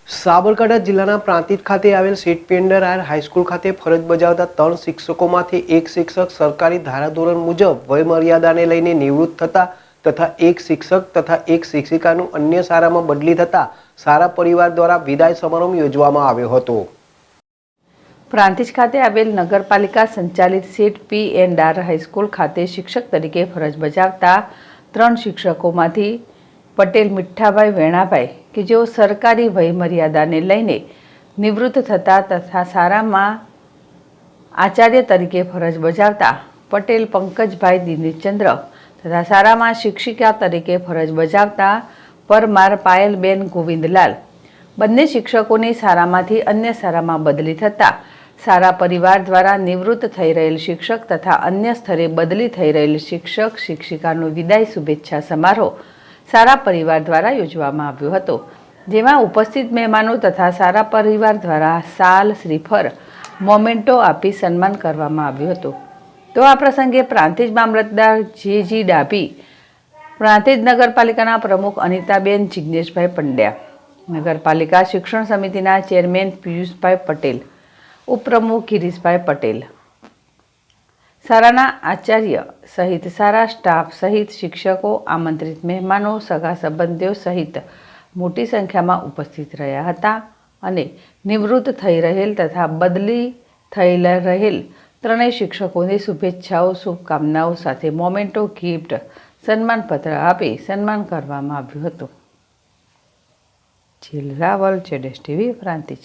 સાબરકાંઠા જિલ્લાના પ્રાંતિજ ખાતે આવેલ સેટ પેન્ડર હાઈસ્કૂલ ખાતે ફરજ બજાવતા 3 શિક્ષકોમાંથી એક શિક્ષક સરકારી ધારાધોરણ મુજબ વયમર્યાદાને લઈને નિવૃત્ત થતા તથા એક શિક્ષક તથા એક શિક્ષિકાનું અન્ય શાળામાં બદલી થતા શાળા પરિવાર દ્વારા વિદાય સમારંભ યોજવામાં આવ્યો હતો। પ્રાંતિજ ખાતે આવેલ નગરપાલિકા સંચાલિત સેટ પી.એન્ડ.આર. હાઈસ્કૂલ ખાતે શિક્ષક તરીકે ફરજ બજાવતા 3 શિક્ષકોમાંથી પટેલ મીઠાભાઈ વેણાભાઈ કે જેઓ સરકારી વયમર્યાદાને લઈને નિવૃત્ત થતા તથા શાળામાં આચાર્ય તરીકે ફરજ બજાવતા પટેલ પંકજભાઈ દિનેશચંદ્ર તથા શાળામાં શિક્ષિકા તરીકે ફરજ બજાવતા પરમાર પાયલબેન ગોવિંદલાલ બંને શિક્ષકોની શાળામાંથી અન્ય શાળામાં બદલી થતા શાળા પરિવાર દ્વારા નિવૃત્ત થઈ રહેલ શિક્ષક તથા અન્ય સ્થળે બદલી થઈ રહેલ શિક્ષક શિક્ષિકાનો વિદાય શુભેચ્છા સમારોહ શાળા પરિવાર દ્વારા યોજવામાં આવ્યો હતો, જેમાં ઉપસ્થિત મહેમાનો તથા શાળા પરિવાર દ્વારા શાલ, શ્રીફળ, મોમેન્ટો આપી સન્માન કરવામાં આવ્યું હતું। તો આ પ્રસંગે પ્રાંતિજ મામલતદાર જે.જી. ડાભી, પ્રાંતિજ નગરપાલિકાના પ્રમુખ અનિતાબેન જિગ્નેશભાઈ પંડ્યા, નગરપાલિકા શિક્ષણ સમિતિના ચેરમેન પિયુષભાઈ પટેલ, ઉપપ્રમુખ ગિરીશભાઈ પટેલ, શાળાના આચાર્ય સહિત શાળા સ્ટાફ સહિત શિક્ષકો, આમંત્રિત મહેમાનો, સગા સંબંધીઓ સહિત મોટી સંખ્યામાં ઉપસ્થિત રહ્યા હતા અને નિવૃત્ત થઈ રહેલ તથા બદલી થઈ રહેલ ત્રણેય શિક્ષકોને શુભેચ્છાઓ, શુભકામનાઓ સાથે મોમેન્ટો, ગિફ્ટ, સન્માનપત્ર આપી સન્માન કરવામાં આવ્યું હતું। જીલ રાવલ, જેડેશ ટીવી, પ્રાંતિજ।